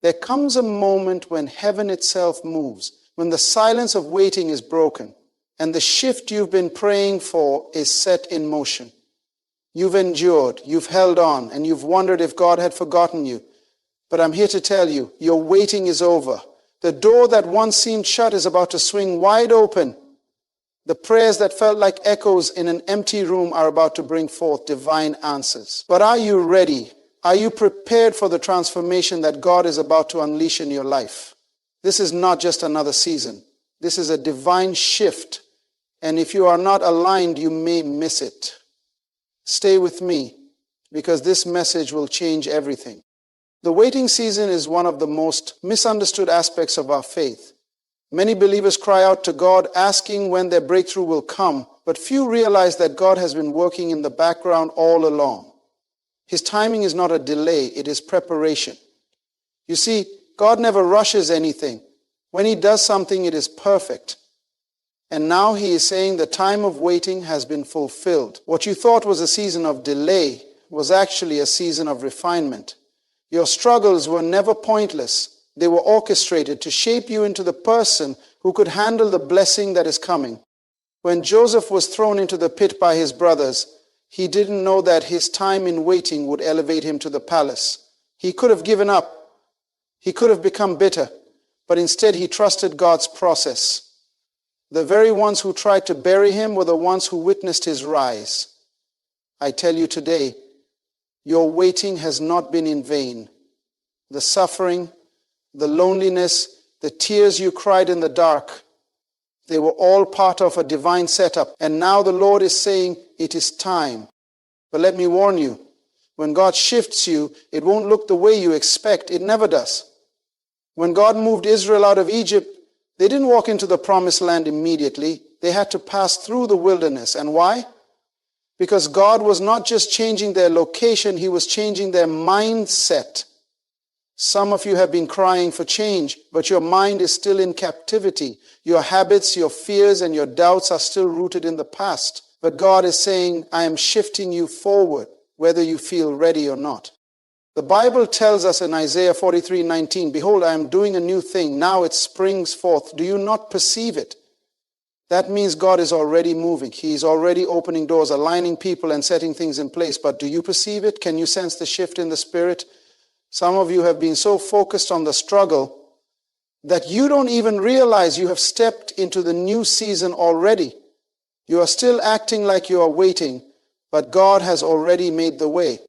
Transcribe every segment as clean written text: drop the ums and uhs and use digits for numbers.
There comes a moment when heaven itself moves, when the silence of waiting is broken, and the shift you've been praying for is set in motion. You've endured, you've held on, and you've wondered if God had forgotten you. But I'm here to tell you, your waiting is over. The door that once seemed shut is about to swing wide open. The prayers that felt like echoes in an empty room are about to bring forth divine answers. But are you ready? Are you prepared for the transformation that God is about to unleash in your life? This is not just another season. This is a divine shift. And if you are not aligned, you may miss it. Stay with me, because this message will change everything. The waiting season is one of the most misunderstood aspects of our faith. Many believers cry out to God asking when their breakthrough will come, but few realize that God has been working in the background all along. His timing is not a delay, it is preparation. You see, God never rushes anything. When he does something, it is perfect. And now he is saying the time of waiting has been fulfilled. What you thought was a season of delay was actually a season of refinement. Your struggles were never pointless. They were orchestrated to shape you into the person who could handle the blessing that is coming. When Joseph was thrown into the pit by his brothers, he didn't know that his time in waiting would elevate him to the palace. He could have given up. He could have become bitter, but instead he trusted God's process. The very ones who tried to bury him were the ones who witnessed his rise. I tell you today, your waiting has not been in vain. The suffering, the loneliness, the tears you cried in the dark, they were all part of a divine setup. And now the Lord is saying, it is time. But let me warn you, when God shifts you, it won't look the way you expect. It never does. When God moved Israel out of Egypt, they didn't walk into the promised land immediately. They had to pass through the wilderness. And why? Because God was not just changing their location, he was changing their mindset. Some of you have been crying for change, but your mind is still in captivity. Your habits, your fears, and your doubts are still rooted in the past. But God is saying, I am shifting you forward, whether you feel ready or not. The Bible tells us in Isaiah 43:19, behold, I am doing a new thing. Now it springs forth. Do you not perceive it? That means God is already moving. He is already opening doors, aligning people and setting things in place. But do you perceive it? Can you sense the shift in the spirit? Some of you have been so focused on the struggle that you don't even realize you have stepped into the new season already. You are still acting like you are waiting, but God has already made the way.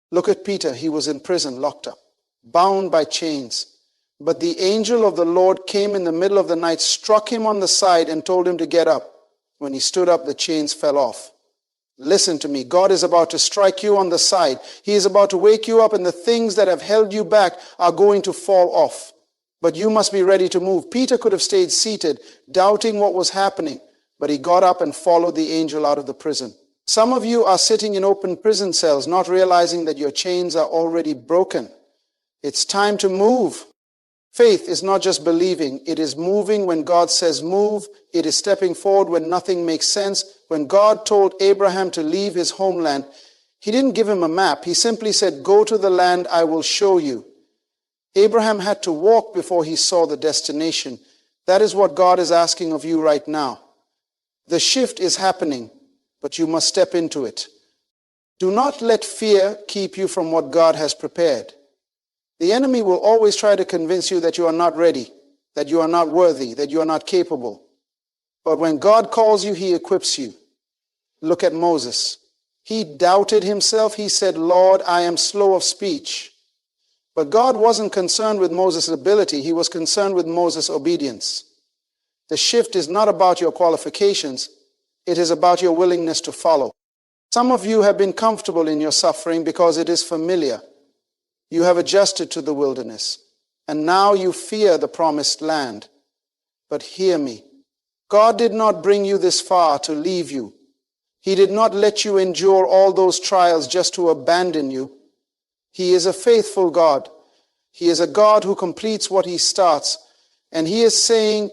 Look at Peter. He was in prison, locked up, bound by chains. But the angel of the Lord came in the middle of the night, struck him on the side, and told him to get up. When he stood up, the chains fell off. Listen to me. God is about to strike you on the side. He is about to wake you up, and the things that have held you back are going to fall off. But you must be ready to move. Peter could have stayed seated, doubting what was happening, but he got up and followed the angel out of the prison. Some of you are sitting in open prison cells, not realizing that your chains are already broken. It's time to move. Faith is not just believing. It is moving when God says move. It is stepping forward when nothing makes sense. When God told Abraham to leave his homeland, he didn't give him a map. He simply said, go to the land I will show you. Abraham had to walk before he saw the destination. That is what God is asking of you right now. The shift is happening, but you must step into it. Do not let fear keep you from what God has prepared. The enemy will always try to convince you that you are not ready, that you are not worthy, that you are not capable. But when God calls you, he equips you. Look at Moses. He doubted himself. He said, Lord, I am slow of speech. But God wasn't concerned with Moses' ability. He was concerned with Moses' obedience. The shift is not about your qualifications. It is about your willingness to follow. Some of you have been comfortable in your suffering because it is familiar. You have adjusted to the wilderness, and now you fear the promised land. But hear me. God did not bring you this far to leave you. He did not let you endure all those trials just to abandon you. He is a faithful God. He is a God who completes what he starts. And he is saying,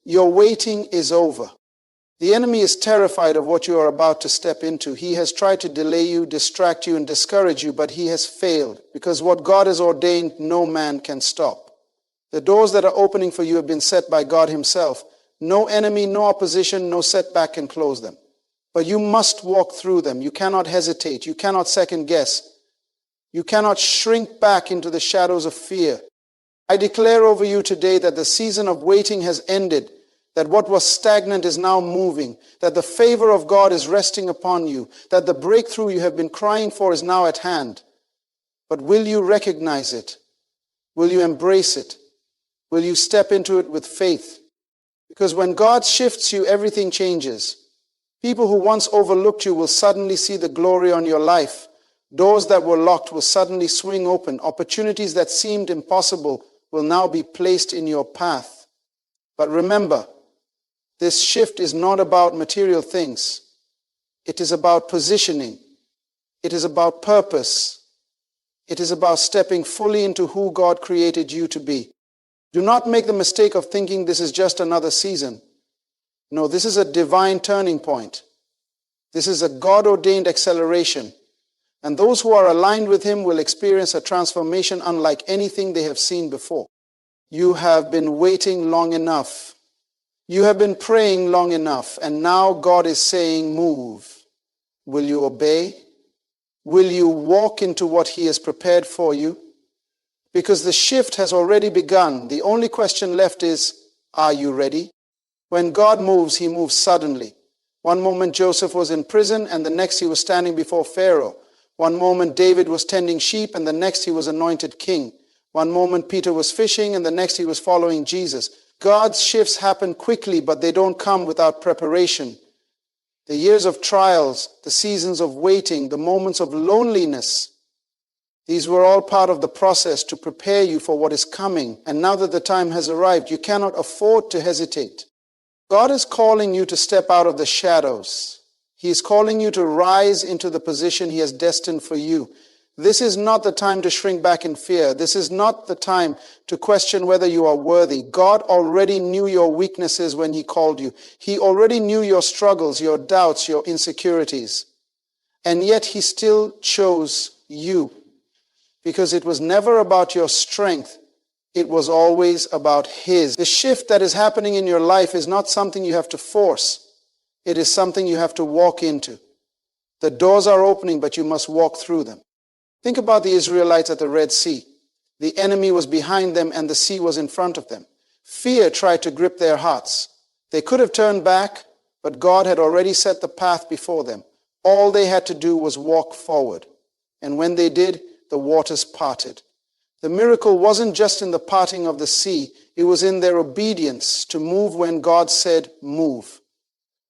your waiting is over. The enemy is terrified of what you are about to step into. He has tried to delay you, distract you, and discourage you, but he has failed, because what God has ordained, no man can stop. The doors that are opening for you have been set by God himself. No enemy, no opposition, no setback can close them. But you must walk through them. You cannot hesitate. You cannot second guess. You cannot shrink back into the shadows of fear. I declare over you today that the season of waiting has ended, that what was stagnant is now moving, that the favor of God is resting upon you, that the breakthrough you have been crying for is now at hand. But will you recognize it? Will you embrace it? Will you step into it with faith? Because when God shifts you, everything changes. People who once overlooked you will suddenly see the glory on your life. Doors that were locked will suddenly swing open. Opportunities that seemed impossible will now be placed in your path. But remember, this shift is not about material things. It is about positioning. It is about purpose. It is about stepping fully into who God created you to be. Do not make the mistake of thinking this is just another season. No, this is a divine turning point. This is a God-ordained acceleration. And those who are aligned with him will experience a transformation unlike anything they have seen before. You have been waiting long enough. You have been praying long enough, and now God is saying, move. Will you obey? Will you walk into what he has prepared for you? Because the shift has already begun. The only question left is, are you ready? When God moves, he moves suddenly. One moment Joseph was in prison, and the next he was standing before Pharaoh. One moment David was tending sheep, and the next he was anointed king. One moment Peter was fishing, and the next he was following Jesus. God's shifts happen quickly, but they don't come without preparation. The years of trials, the seasons of waiting, the moments of loneliness, these were all part of the process to prepare you for what is coming. And now that the time has arrived, you cannot afford to hesitate. God is calling you to step out of the shadows. He is calling you to rise into the position he has destined for you. This is not the time to shrink back in fear. This is not the time to question whether you are worthy. God already knew your weaknesses when he called you. He already knew your struggles, your doubts, your insecurities. And yet he still chose you, because it was never about your strength. It was always about his. The shift that is happening in your life is not something you have to force. It is something you have to walk into. The doors are opening, but you must walk through them. Think about the Israelites at the Red Sea. The enemy was behind them and the sea was in front of them. Fear tried to grip their hearts. They could have turned back, but God had already set the path before them. All they had to do was walk forward. And when they did, the waters parted. The miracle wasn't just in the parting of the sea. It was in their obedience to move when God said, move.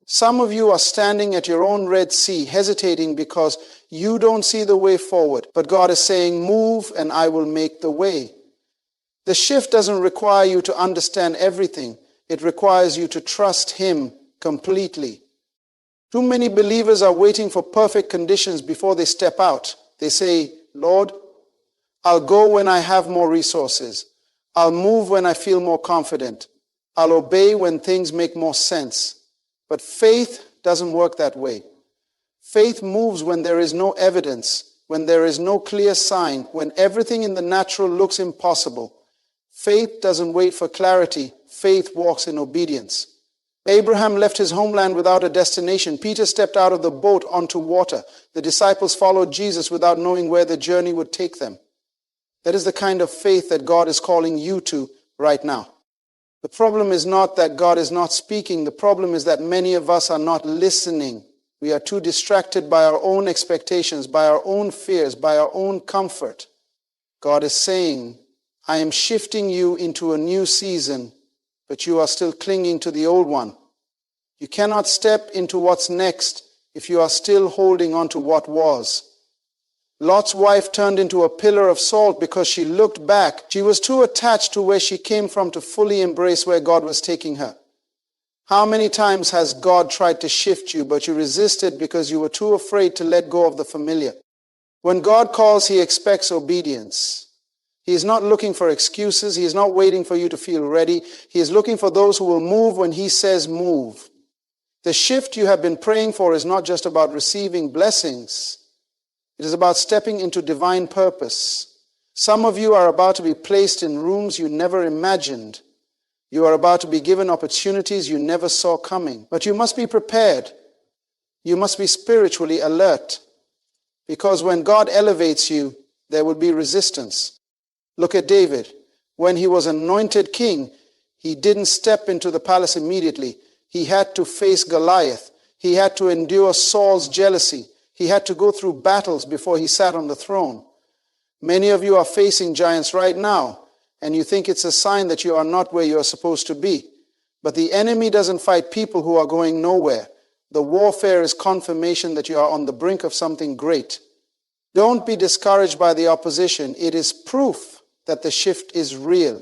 Some of you are standing at your own Red Sea, hesitating because you don't see the way forward. But God is saying, move and I will make the way. The shift doesn't require you to understand everything. It requires you to trust him completely. Too many believers are waiting for perfect conditions before they step out. They say, Lord, I'll go when I have more resources. I'll move when I feel more confident. I'll obey when things make more sense. But faith doesn't work that way. Faith moves when there is no evidence, when there is no clear sign, when everything in the natural looks impossible. Faith doesn't wait for clarity. Faith walks in obedience. Abraham left his homeland without a destination. Peter stepped out of the boat onto water. The disciples followed Jesus without knowing where the journey would take them. That is the kind of faith that God is calling you to right now. The problem is not that God is not speaking. The problem is that many of us are not listening. We are too distracted by our own expectations, by our own fears, by our own comfort. God is saying, I am shifting you into a new season, but you are still clinging to the old one. You cannot step into what's next if you are still holding on to what was. Lot's wife turned into a pillar of salt because she looked back. She was too attached to where she came from to fully embrace where God was taking her. How many times has God tried to shift you, but you resisted because you were too afraid to let go of the familiar? When God calls, he expects obedience. He is not looking for excuses. He is not waiting for you to feel ready. He is looking for those who will move when he says move. The shift you have been praying for is not just about receiving blessings. It is about stepping into divine purpose. Some of you are about to be placed in rooms you never imagined. You are about to be given opportunities you never saw coming. But you must be prepared. You must be spiritually alert. Because when God elevates you, there will be resistance. Look at David. When he was anointed king, he didn't step into the palace immediately. He had to face Goliath. He had to endure Saul's jealousy. He had to go through battles before he sat on the throne. Many of you are facing giants right now, and you think it's a sign that you are not where you are supposed to be. But the enemy doesn't fight people who are going nowhere. The warfare is confirmation that you are on the brink of something great. Don't be discouraged by the opposition. It is proof that the shift is real.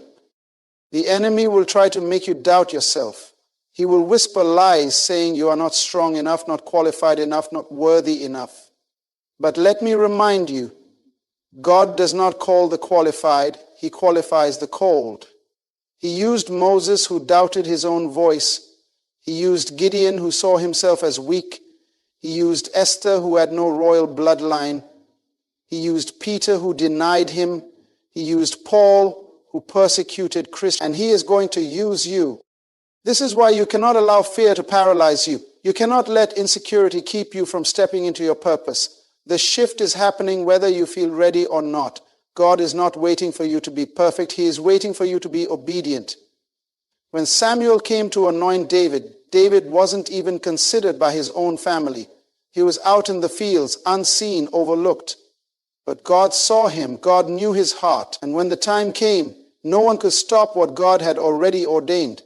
The enemy will try to make you doubt yourself. He will whisper lies saying you are not strong enough, not qualified enough, not worthy enough. But let me remind you, God does not call the qualified, He qualifies the called. He used Moses, who doubted his own voice. He used Gideon, who saw himself as weak. He used Esther, who had no royal bloodline. He used Peter, who denied him. He used Paul, who persecuted Christians. And He is going to use you. This is why you cannot allow fear to paralyze you. You cannot let insecurity keep you from stepping into your purpose. The shift is happening whether you feel ready or not. God is not waiting for you to be perfect. He is waiting for you to be obedient. When Samuel came to anoint David, David wasn't even considered by his own family. He was out in the fields, unseen, overlooked. But God saw him. God knew his heart. And when the time came, no one could stop what God had already ordained.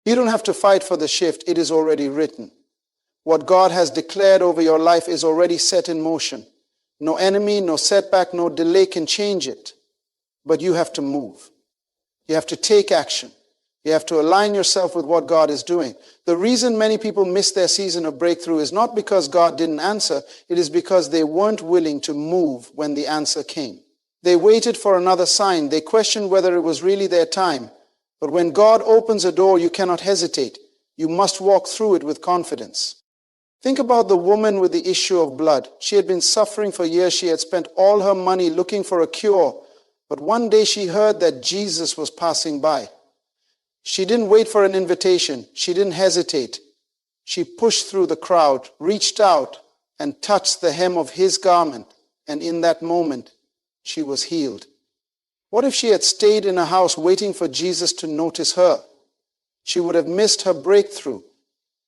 You don't have to fight for the shift. It is already written. What God has declared over your life is already set in motion. No enemy, no setback, no delay can change it. But you have to move. You have to take action. You have to align yourself with what God is doing. The reason many people miss their season of breakthrough is not because God didn't answer. It is because they weren't willing to move when the answer came. They waited for another sign. They questioned whether it was really their time. But when God opens a door, you cannot hesitate. You must walk through it with confidence. Think about the woman with the issue of blood. She had been suffering for years. She had spent all her money looking for a cure. But one day she heard that Jesus was passing by. She didn't wait for an invitation. She didn't hesitate. She pushed through the crowd, reached out, and touched the hem of his garment. And in that moment, she was healed. What if she had stayed in a house waiting for Jesus to notice her? She would have missed her breakthrough.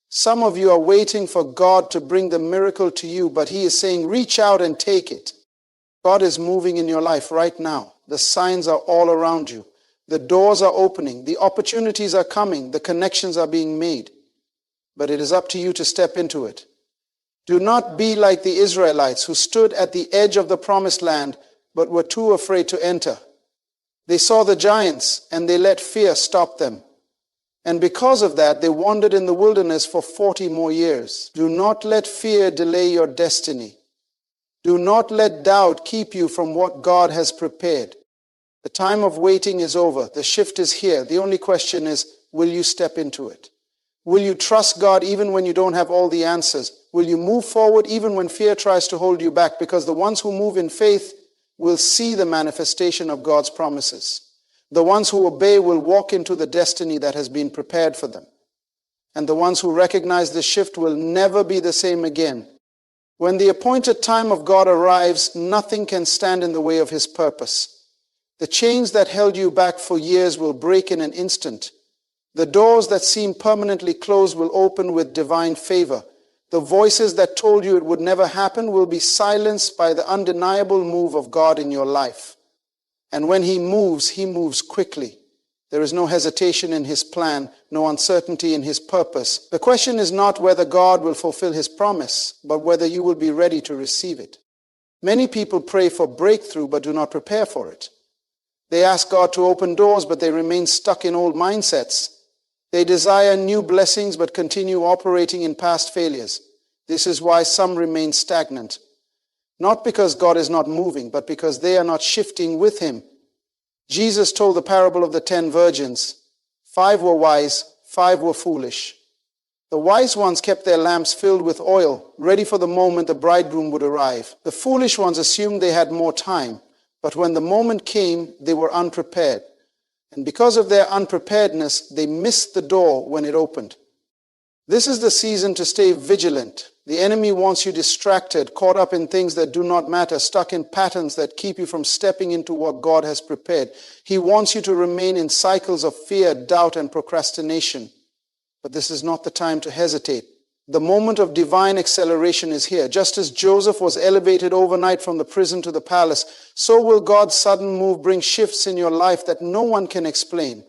Some of you are waiting for God to bring the miracle to you, but He is saying, reach out and take it. God is moving in your life right now. The signs are all around you. The doors are opening. The opportunities are coming. The connections are being made. But it is up to you to step into it. Do not be like the Israelites who stood at the edge of the promised land but were too afraid to enter. They saw the giants and they let fear stop them. And because of that, they wandered in the wilderness for 40 more years. Do not let fear delay your destiny. Do not let doubt keep you from what God has prepared. The time of waiting is over. The shift is here. The only question is, will you step into it? Will you trust God even when you don't have all the answers? Will you move forward even when fear tries to hold you back? Because the ones who move in faith will see the manifestation of God's promises. The ones who obey will walk into the destiny that has been prepared for them. And the ones who recognize the shift will never be the same again. When the appointed time of God arrives, nothing can stand in the way of His purpose. The chains that held you back for years will break in an instant. The doors that seem permanently closed will open with divine favor. The voices that told you it would never happen will be silenced by the undeniable move of God in your life. And when He moves quickly. There is no hesitation in His plan, no uncertainty in His purpose. The question is not whether God will fulfill His promise, but whether you will be ready to receive it. Many people pray for breakthrough but do not prepare for it. They ask God to open doors, but they remain stuck in old mindsets. They desire new blessings, but continue operating in past failures. This is why some remain stagnant. Not because God is not moving, but because they are not shifting with Him. Jesus told the parable of the 10 virgins. 5 were wise, 5 were foolish. The wise ones kept their lamps filled with oil, ready for the moment the bridegroom would arrive. The foolish ones assumed they had more time, but when the moment came, they were unprepared. And because of their unpreparedness, they missed the door when it opened. This is the season to stay vigilant. The enemy wants you distracted, caught up in things that do not matter, stuck in patterns that keep you from stepping into what God has prepared. He wants you to remain in cycles of fear, doubt, and procrastination. But this is not the time to hesitate. The moment of divine acceleration is here. Just as Joseph was elevated overnight from the prison to the palace, so will God's sudden move bring shifts in your life that no one can explain.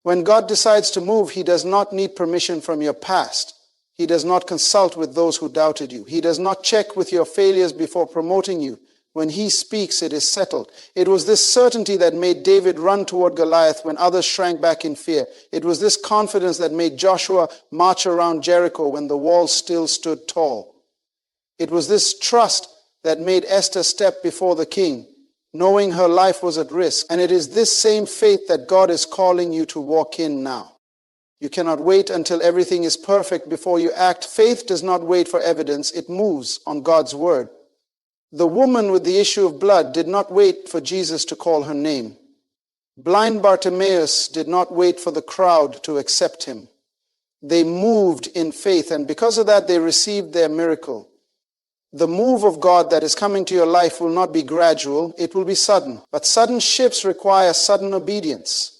When God decides to move, He does not need permission from your past. He does not consult with those who doubted you. He does not check with your failures before promoting you. When He speaks, it is settled. It was this certainty that made David run toward Goliath when others shrank back in fear. It was this confidence that made Joshua march around Jericho when the walls still stood tall. It was this trust that made Esther step before the king, knowing her life was at risk. And it is this same faith that God is calling you to walk in now. You cannot wait until everything is perfect before you act. Faith does not wait for evidence. It moves on God's word. The woman with the issue of blood did not wait for Jesus to call her name. Blind Bartimaeus did not wait for the crowd to accept him. They moved in faith, and because of that, they received their miracle. The move of God that is coming to your life will not be gradual, it will be sudden. But sudden shifts require sudden obedience.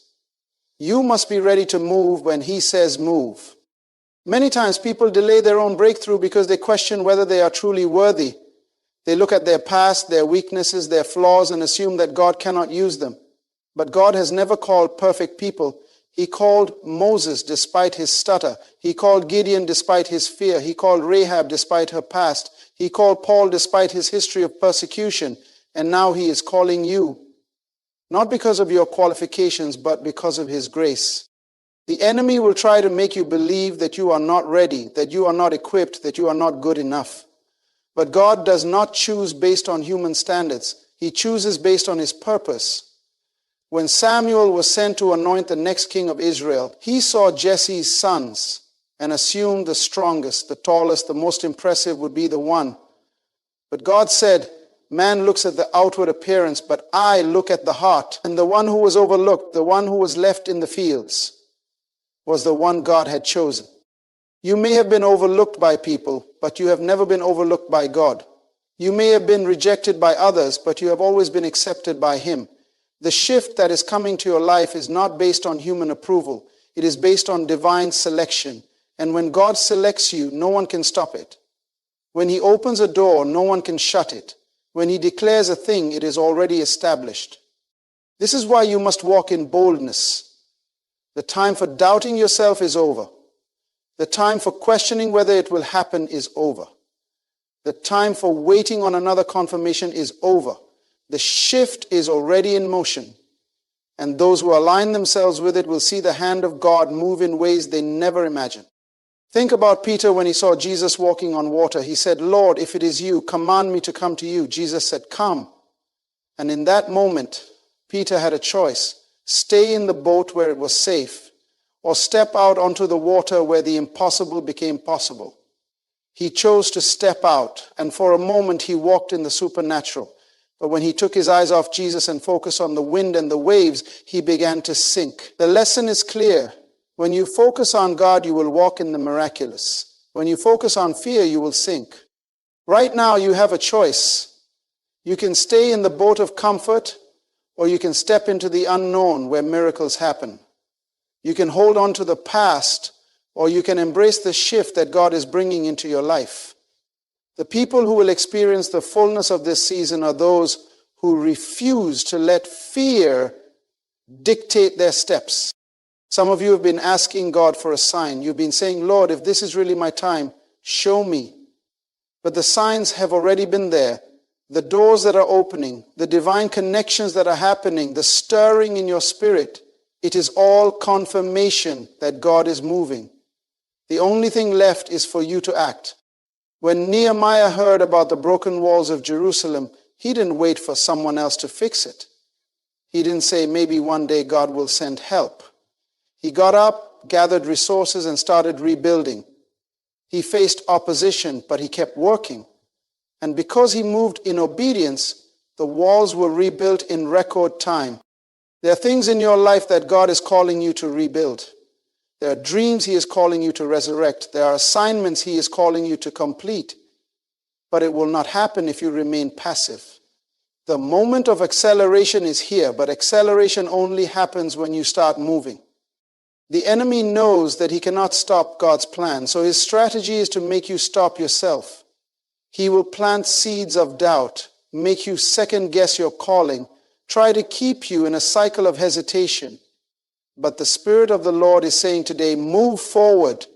You must be ready to move when He says move. Many times people delay their own breakthrough because they question whether they are truly worthy. They look at their past, their weaknesses, their flaws, and assume that God cannot use them. But God has never called perfect people. He called Moses despite his stutter. He called Gideon despite his fear. He called Rahab despite her past. He called Paul despite his history of persecution. And now He is calling you. Not because of your qualifications, but because of His grace. The enemy will try to make you believe that you are not ready, that you are not equipped, that you are not good enough. But God does not choose based on human standards. He chooses based on His purpose. When Samuel was sent to anoint the next king of Israel, he saw Jesse's sons and assumed the strongest, the tallest, the most impressive would be the one. But God said, man looks at the outward appearance, but I look at the heart. And the one who was overlooked, the one who was left in the fields, was the one God had chosen. You may have been overlooked by people, but you have never been overlooked by God. You may have been rejected by others, but you have always been accepted by Him. The shift that is coming to your life is not based on human approval. It is based on divine selection. And when God selects you, no one can stop it. When He opens a door, no one can shut it. When He declares a thing, it is already established. This is why you must walk in boldness. The time for doubting yourself is over. The time for questioning whether it will happen is over. The time for waiting on another confirmation is over. The shift is already in motion. And those who align themselves with it will see the hand of God move in ways they never imagined. Think about Peter when he saw Jesus walking on water. He said, Lord, if it is you, command me to come to you. Jesus said, come. And in that moment, Peter had a choice. Stay in the boat where it was safe, or step out onto the water where the impossible became possible. He chose to step out, and for a moment he walked in the supernatural. But when he took his eyes off Jesus and focused on the wind and the waves, he began to sink. The lesson is clear. When you focus on God, you will walk in the miraculous. When you focus on fear, you will sink. Right now, you have a choice. You can stay in the boat of comfort, or you can step into the unknown where miracles happen. You can hold on to the past, or you can embrace the shift that God is bringing into your life. The people who will experience the fullness of this season are those who refuse to let fear dictate their steps. Some of you have been asking God for a sign. You've been saying, Lord, if this is really my time, show me. But the signs have already been there. The doors that are opening, the divine connections that are happening, the stirring in your spirit, it is all confirmation that God is moving. The only thing left is for you to act. When Nehemiah heard about the broken walls of Jerusalem, he didn't wait for someone else to fix it. He didn't say, maybe one day God will send help. He got up, gathered resources, and started rebuilding. He faced opposition, but he kept working. And because he moved in obedience, the walls were rebuilt in record time. There are things in your life that God is calling you to rebuild. There are dreams he is calling you to resurrect. There are assignments he is calling you to complete. But it will not happen if you remain passive. The moment of acceleration is here, but acceleration only happens when you start moving. The enemy knows that he cannot stop God's plan, so his strategy is to make you stop yourself. He will plant seeds of doubt, make you second guess your calling, try to keep you in a cycle of hesitation. But the Spirit of the Lord is saying today, move forward.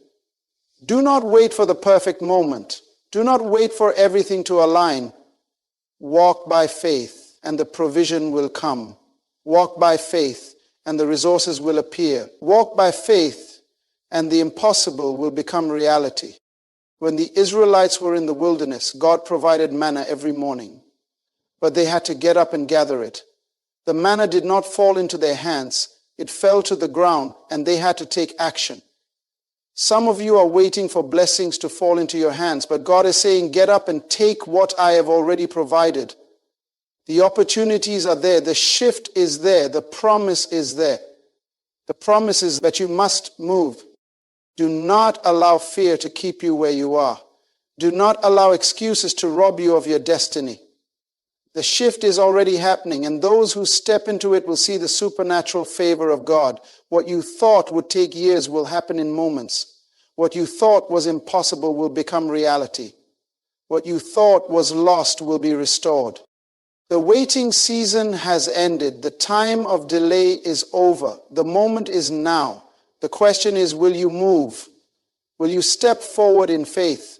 Do not wait for the perfect moment. Do not wait for everything to align. Walk by faith, and the provision will come. Walk by faith, and the resources will appear. Walk by faith, and the impossible will become reality. When the Israelites were in the wilderness, God provided manna every morning, but they had to get up and gather it. The manna did not fall into their hands. It fell to the ground, and they had to take action. Some of you are waiting for blessings to fall into your hands, but God is saying, get up and take what I have already provided. The opportunities are there. The shift is there. The promise is there. The promise is that you must move. Do not allow fear to keep you where you are. Do not allow excuses to rob you of your destiny. The shift is already happening, and those who step into it will see the supernatural favor of God. What you thought would take years will happen in moments. What you thought was impossible will become reality. What you thought was lost will be restored. The waiting season has ended. The time of delay is over. The moment is now. The question is, will you move? Will you step forward in faith?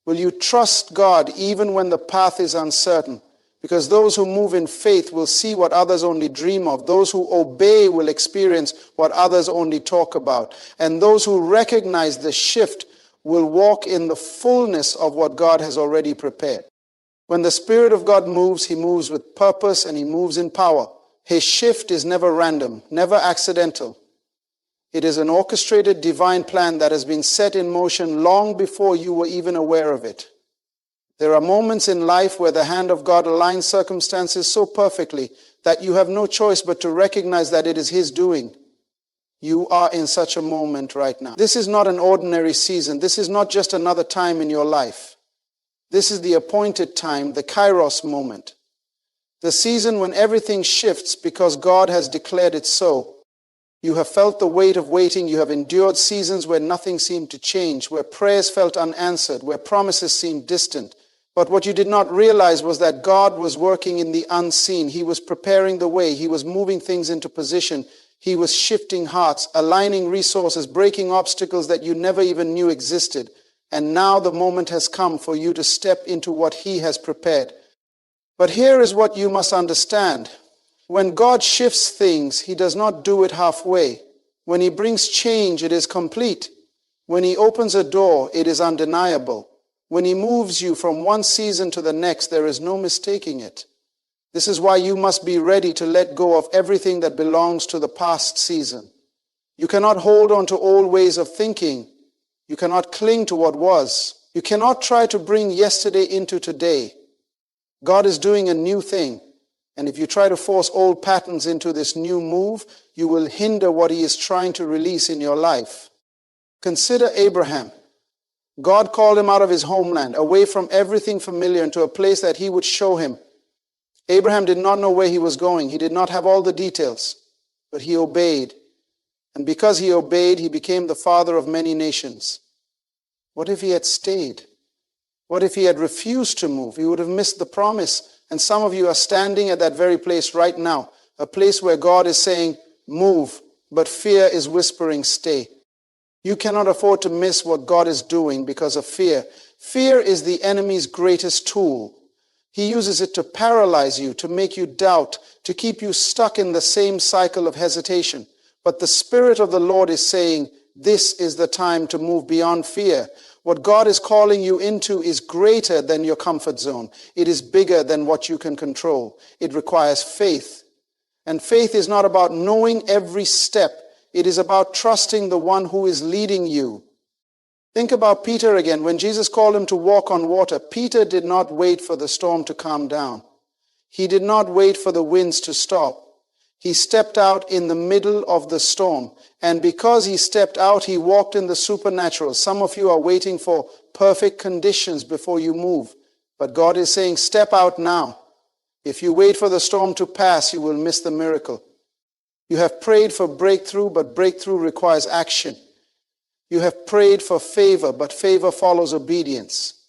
Will you trust God even when the path is uncertain? Because those who move in faith will see what others only dream of. Those who obey will experience what others only talk about. And those who recognize the shift will walk in the fullness of what God has already prepared. When the Spirit of God moves, he moves with purpose and he moves in power. His shift is never random, never accidental. It is an orchestrated divine plan that has been set in motion long before you were even aware of it. There are moments in life where the hand of God aligns circumstances so perfectly that you have no choice but to recognize that it is his doing. You are in such a moment right now. This is not an ordinary season. This is not just another time in your life. This is the appointed time, the Kairos moment. The season when everything shifts because God has declared it so. You have felt the weight of waiting. You have endured seasons where nothing seemed to change, where prayers felt unanswered, where promises seemed distant. But what you did not realize was that God was working in the unseen. He was preparing the way. He was moving things into position. He was shifting hearts, aligning resources, breaking obstacles that you never even knew existed. And now the moment has come for you to step into what he has prepared. But here is what you must understand. When God shifts things, he does not do it halfway. When he brings change, it is complete. When he opens a door, it is undeniable. When he moves you from one season to the next, there is no mistaking it. This is why you must be ready to let go of everything that belongs to the past season. You cannot hold on to old ways of thinking. You cannot cling to what was. You cannot try to bring yesterday into today. God is doing a new thing. And if you try to force old patterns into this new move, you will hinder what he is trying to release in your life. Consider Abraham. God called him out of his homeland, away from everything familiar, into a place that he would show him. Abraham did not know where he was going. He did not have all the details, but he obeyed. And because he obeyed, he became the father of many nations. What if he had stayed? What if he had refused to move? He would have missed the promise. And some of you are standing at that very place right now, a place where God is saying, move, but fear is whispering, stay. You cannot afford to miss what God is doing because of fear. Fear is the enemy's greatest tool. He uses it to paralyze you, to make you doubt, to keep you stuck in the same cycle of hesitation. But the Spirit of the Lord is saying, this is the time to move beyond fear. What God is calling you into is greater than your comfort zone. It is bigger than what you can control. It requires faith. And faith is not about knowing every step. It is about trusting the one who is leading you. Think about Peter again. When Jesus called him to walk on water, Peter did not wait for the storm to calm down. He did not wait for the winds to stop. He stepped out in the middle of the storm. And because he stepped out, he walked in the supernatural. Some of you are waiting for perfect conditions before you move. But God is saying, step out now. If you wait for the storm to pass, you will miss the miracle. You have prayed for breakthrough, but breakthrough requires action. You have prayed for favor, but favor follows obedience.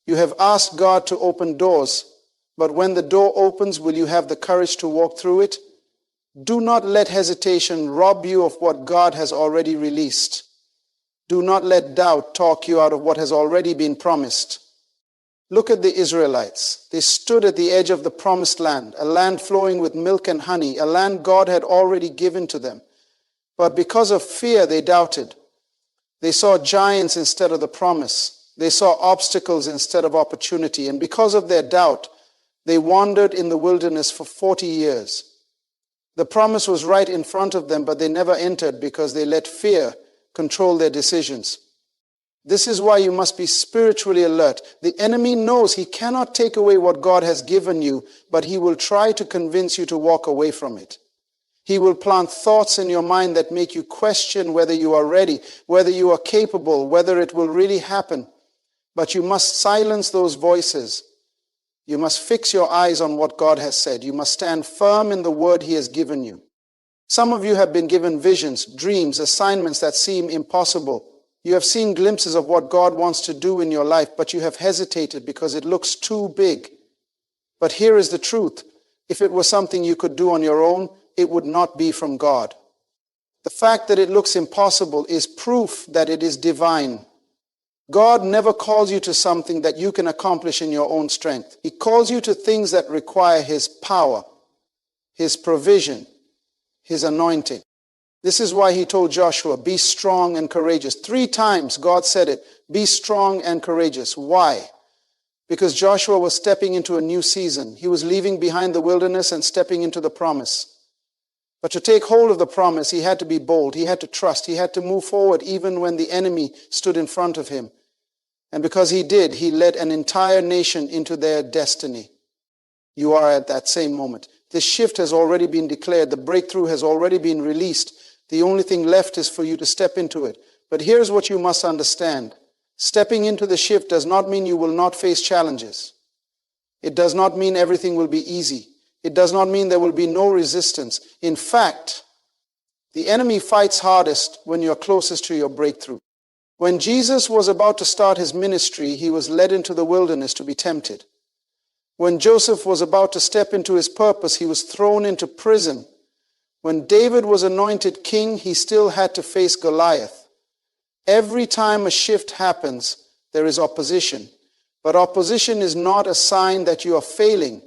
You have asked God to open doors, but when the door opens, will you have the courage to walk through it? Do not let hesitation rob you of what God has already released. Do not let doubt talk you out of what has already been promised. Look at the Israelites. They stood at the edge of the promised land, a land flowing with milk and honey, a land God had already given to them. But because of fear, they doubted. They saw giants instead of the promise. They saw obstacles instead of opportunity. And because of their doubt, they wandered in the wilderness for 40 years. The promise was right in front of them, but they never entered because they let fear control their decisions. This is why you must be spiritually alert. The enemy knows he cannot take away what God has given you, but he will try to convince you to walk away from it. He will plant thoughts in your mind that make you question whether you are ready, whether you are capable, whether it will really happen. But you must silence those voices. You must fix your eyes on what God has said. You must stand firm in the word he has given you. Some of you have been given visions, dreams, assignments that seem impossible. You have seen glimpses of what God wants to do in your life, but you have hesitated because it looks too big. But here is the truth. If it was something you could do on your own, it would not be from God. The fact that it looks impossible is proof that it is divine. God never calls you to something that you can accomplish in your own strength. He calls you to things that require his power, his provision, his anointing. This is why he told Joshua, be strong and courageous. 3 times God said it, be strong and courageous. Why? Because Joshua was stepping into a new season. He was leaving behind the wilderness and stepping into the promise. But to take hold of the promise, he had to be bold. He had to trust. He had to move forward even when the enemy stood in front of him. And because he did, he led an entire nation into their destiny. You are at that same moment. This shift has already been declared. The breakthrough has already been released. The only thing left is for you to step into it. But here's what you must understand. Stepping into the shift does not mean you will not face challenges. It does not mean everything will be easy. It does not mean there will be no resistance. In fact, the enemy fights hardest when you're closest to your breakthrough. When Jesus was about to start his ministry, he was led into the wilderness to be tempted. When Joseph was about to step into his purpose, he was thrown into prison. When David was anointed king, he still had to face Goliath. Every time a shift happens, there is opposition. But opposition is not a sign that you are failing.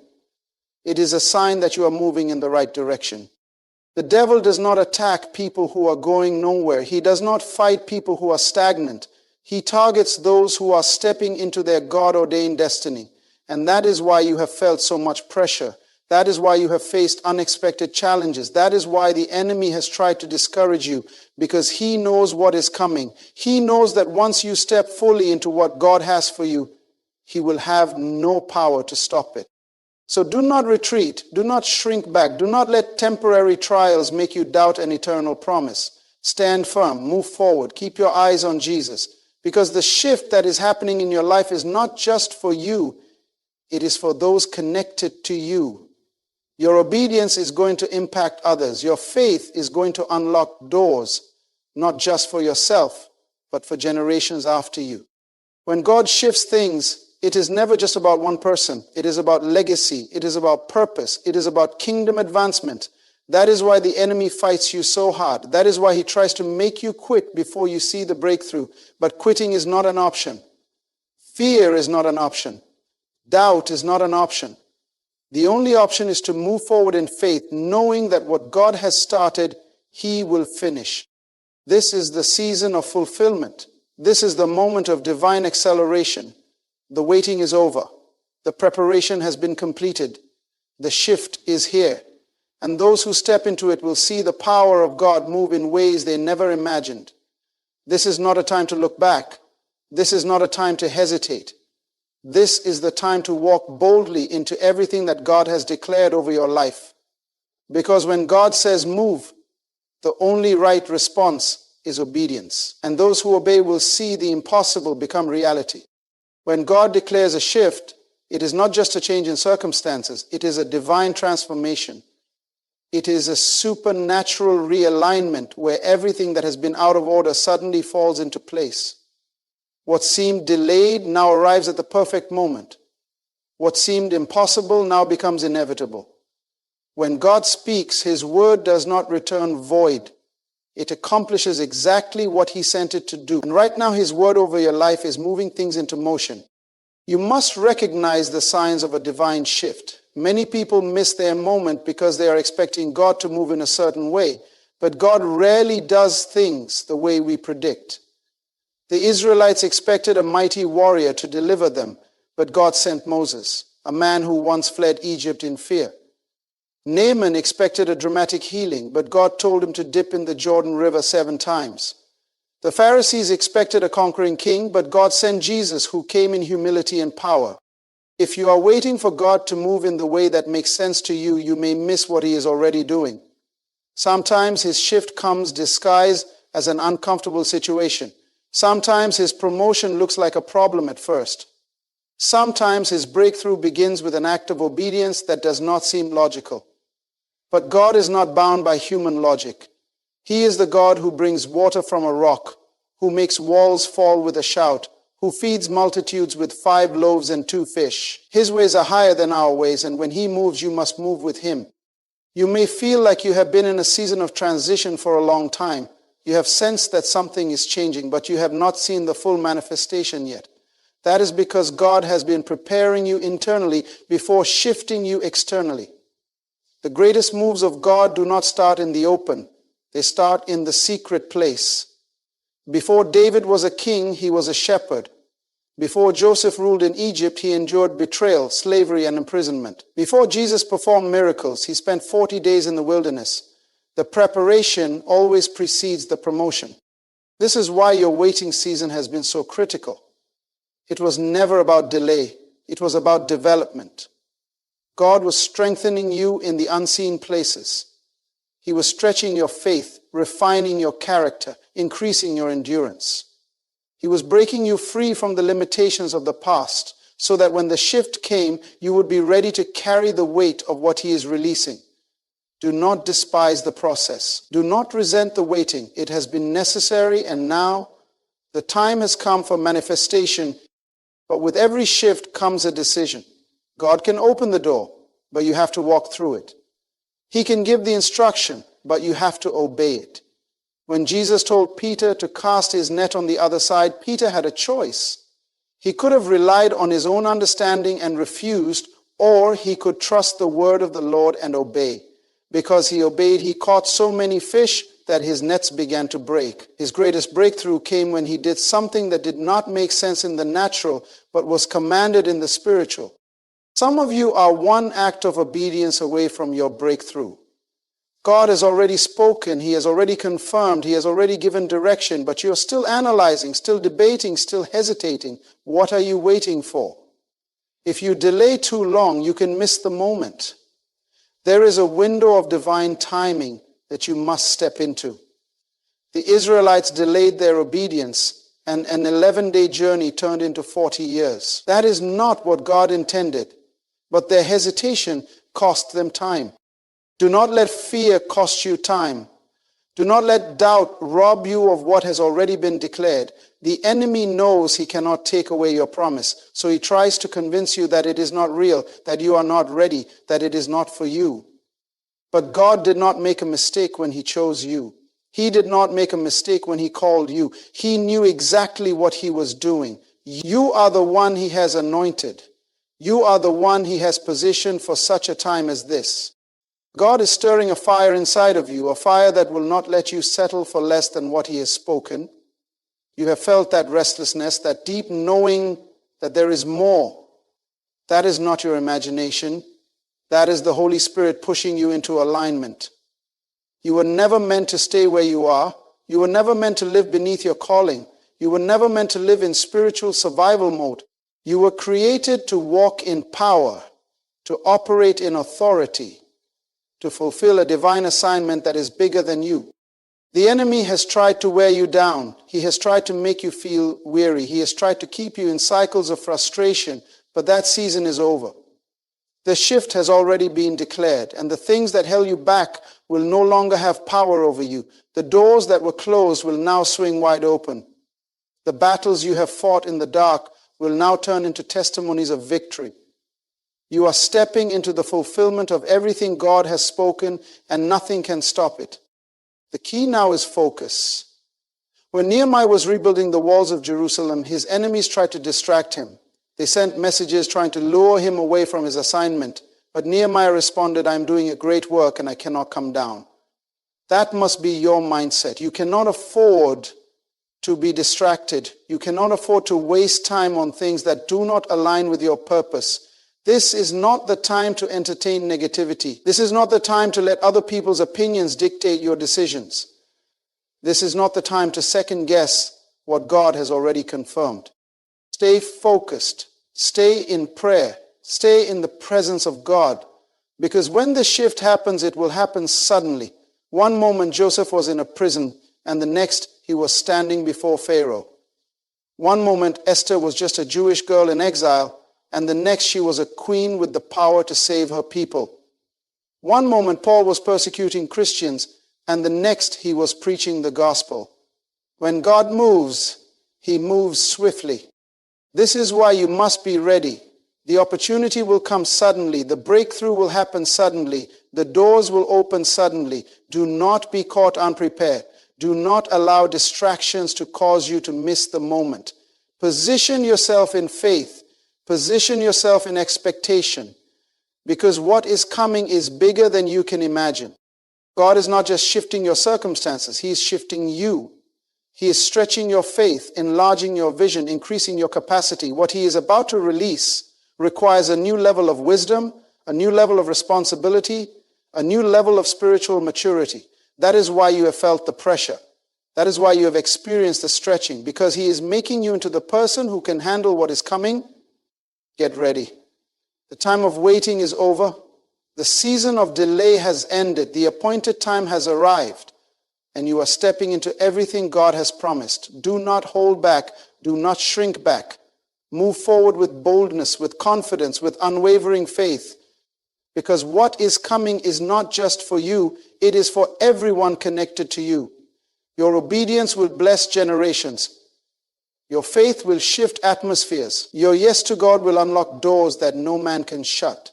It is a sign that you are moving in the right direction. The devil does not attack people who are going nowhere. He does not fight people who are stagnant. He targets those who are stepping into their God-ordained destiny. And that is why you have felt so much pressure. That is why you have faced unexpected challenges. That is why the enemy has tried to discourage you, because he knows what is coming. He knows that once you step fully into what God has for you, he will have no power to stop it. So do not retreat. Do not shrink back. Do not let temporary trials make you doubt an eternal promise. Stand firm. Move forward. Keep your eyes on Jesus. Because the shift that is happening in your life is not just for you. It is for those connected to you. Your obedience is going to impact others. Your faith is going to unlock doors, not just for yourself, but for generations after you. When God shifts things, it is never just about one person. It is about legacy. It is about purpose. It is about kingdom advancement. That is why the enemy fights you so hard. That is why he tries to make you quit before you see the breakthrough. But quitting is not an option. Fear is not an option. Doubt is not an option. The only option is to move forward in faith, knowing that what God has started, he will finish. This is the season of fulfillment. This is the moment of divine acceleration. The waiting is over. The preparation has been completed. The shift is here. And those who step into it will see the power of God move in ways they never imagined. This is not a time to look back. This is not a time to hesitate. This is the time to walk boldly into everything that God has declared over your life. Because when God says move, the only right response is obedience. And those who obey will see the impossible become reality. When God declares a shift, it is not just a change in circumstances, it is a divine transformation. It is a supernatural realignment where everything that has been out of order suddenly falls into place. What seemed delayed now arrives at the perfect moment. What seemed impossible now becomes inevitable. When God speaks, His word does not return void. It accomplishes exactly what He sent it to do. And right now, His word over your life is moving things into motion. You must recognize the signs of a divine shift. Many people miss their moment because they are expecting God to move in a certain way. But God rarely does things the way we predict. The Israelites expected a mighty warrior to deliver them, but God sent Moses, a man who once fled Egypt in fear. Naaman expected a dramatic healing, but God told him to dip in the Jordan River 7 times. The Pharisees expected a conquering king, but God sent Jesus, who came in humility and power. If you are waiting for God to move in the way that makes sense to you, you may miss what He is already doing. Sometimes His shift comes disguised as an uncomfortable situation. Sometimes His promotion looks like a problem at first. Sometimes His breakthrough begins with an act of obedience that does not seem logical. But God is not bound by human logic. He is the God who brings water from a rock, who makes walls fall with a shout, who feeds multitudes with 5 loaves and 2 fish. His ways are higher than our ways, and when He moves, you must move with Him. You may feel like you have been in a season of transition for a long time. You have sensed that something is changing, but you have not seen the full manifestation yet. That is because God has been preparing you internally before shifting you externally. The greatest moves of God do not start in the open. They start in the secret place. Before David was a king, he was a shepherd. Before Joseph ruled in Egypt, he endured betrayal, slavery, and imprisonment. Before Jesus performed miracles, he spent 40 days in the wilderness. The preparation always precedes the promotion. This is why your waiting season has been so critical. It was never about delay. It was about development. God was strengthening you in the unseen places. He was stretching your faith, refining your character, increasing your endurance. He was breaking you free from the limitations of the past so that when the shift came, you would be ready to carry the weight of what He is releasing. Do not despise the process. Do not resent the waiting. It has been necessary, and now the time has come for manifestation. But with every shift comes a decision. God can open the door, but you have to walk through it. He can give the instruction, but you have to obey it. When Jesus told Peter to cast his net on the other side, Peter had a choice. He could have relied on his own understanding and refused, or he could trust the word of the Lord and obey. Because he obeyed, he caught so many fish that his nets began to break. His greatest breakthrough came when he did something that did not make sense in the natural, but was commanded in the spiritual. Some of you are one act of obedience away from your breakthrough. God has already spoken, He has already confirmed, He has already given direction, but you're still analyzing, still debating, still hesitating. What are you waiting for? If you delay too long, you can miss the moment. There is a window of divine timing that you must step into. The Israelites delayed their obedience, and an 11-day journey turned into 40 years. That is not what God intended, but their hesitation cost them time. Do not let fear cost you time. Do not let doubt rob you of what has already been declared. The enemy knows he cannot take away your promise, so he tries to convince you that it is not real, that you are not ready, that it is not for you. But God did not make a mistake when He chose you. He did not make a mistake when He called you. He knew exactly what He was doing. You are the one He has anointed. You are the one He has positioned for such a time as this. God is stirring a fire inside of you, a fire that will not let you settle for less than what He has spoken. You have felt that restlessness, that deep knowing that there is more. That is not your imagination. That is the Holy Spirit pushing you into alignment. You were never meant to stay where you are. You were never meant to live beneath your calling. You were never meant to live in spiritual survival mode. You were created to walk in power, to operate in authority, to fulfill a divine assignment that is bigger than you. The enemy has tried to wear you down. He has tried to make you feel weary. He has tried to keep you in cycles of frustration, but that season is over. The shift has already been declared, and the things that held you back will no longer have power over you. The doors that were closed will now swing wide open. The battles you have fought in the dark will now turn into testimonies of victory. You are stepping into the fulfillment of everything God has spoken, and nothing can stop it. The key now is focus. When Nehemiah was rebuilding the walls of Jerusalem, his enemies tried to distract him. They sent messages trying to lure him away from his assignment. But Nehemiah responded, "I am doing a great work and I cannot come down." That must be your mindset. You cannot afford to be distracted. You cannot afford to waste time on things that do not align with your purpose. This is not the time to entertain negativity. This is not the time to let other people's opinions dictate your decisions. This is not the time to second guess what God has already confirmed. Stay focused. Stay in prayer. Stay in the presence of God. Because when the shift happens, it will happen suddenly. One moment Joseph was in a prison, and the next he was standing before Pharaoh. One moment Esther was just a Jewish girl in exile, and the next she was a queen with the power to save her people. One moment Paul was persecuting Christians, and the next he was preaching the gospel. When God moves, he moves swiftly. This is why you must be ready. The opportunity will come suddenly. The breakthrough will happen suddenly. The doors will open suddenly. Do not be caught unprepared. Do not allow distractions to cause you to miss the moment. Position yourself in faith. Position yourself in expectation. Because what is coming is bigger than you can imagine. God is not just shifting your circumstances. He is shifting you. He is stretching your faith, enlarging your vision, increasing your capacity. What he is about to release requires a new level of wisdom, a new level of responsibility, a new level of spiritual maturity. That is why you have felt the pressure. That is why you have experienced the stretching, because he is making you into the person who can handle what is coming. Get ready. The time of waiting is over. The season of delay has ended. The appointed time has arrived. And you are stepping into everything God has promised. Do not hold back. Do not shrink back. Move forward with boldness, with confidence, with unwavering faith. Because what is coming is not just for you, it is for everyone connected to you. Your obedience will bless generations. Your faith will shift atmospheres. Your yes to God will unlock doors that no man can shut.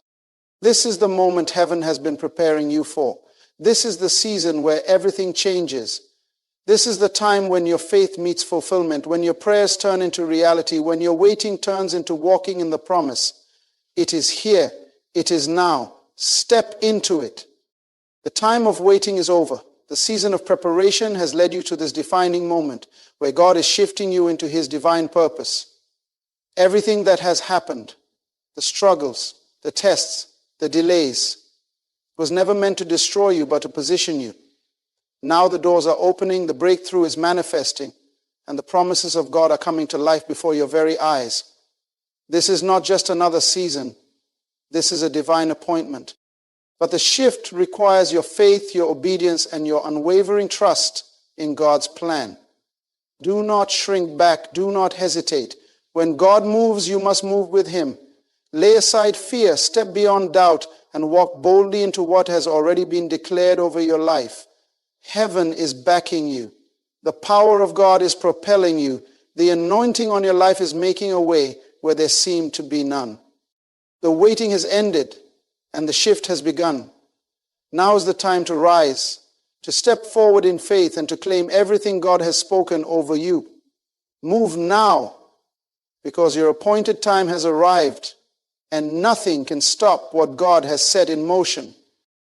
This is the moment heaven has been preparing you for. This is the season where everything changes. This is the time when your faith meets fulfillment, when your prayers turn into reality, when your waiting turns into walking in the promise. It is here. It is now. Step into it. The time of waiting is over. The season of preparation has led you to this defining moment where God is shifting you into his divine purpose. Everything that has happened, the struggles, the tests, the delays, was never meant to destroy you, but to position you. Now the doors are opening, the breakthrough is manifesting, and the promises of God are coming to life before your very eyes. This is not just another season. This is a divine appointment. But the shift requires your faith, your obedience, and your unwavering trust in God's plan. Do not shrink back. Do not hesitate. When God moves, you must move with him. Lay aside fear, step beyond doubt, and walk boldly into what has already been declared over your life. Heaven is backing you. The power of God is propelling you. The anointing on your life is making a way where there seemed to be none. The waiting has ended and the shift has begun. Now is the time to rise, to step forward in faith and to claim everything God has spoken over you. Move now, because your appointed time has arrived and nothing can stop what God has set in motion.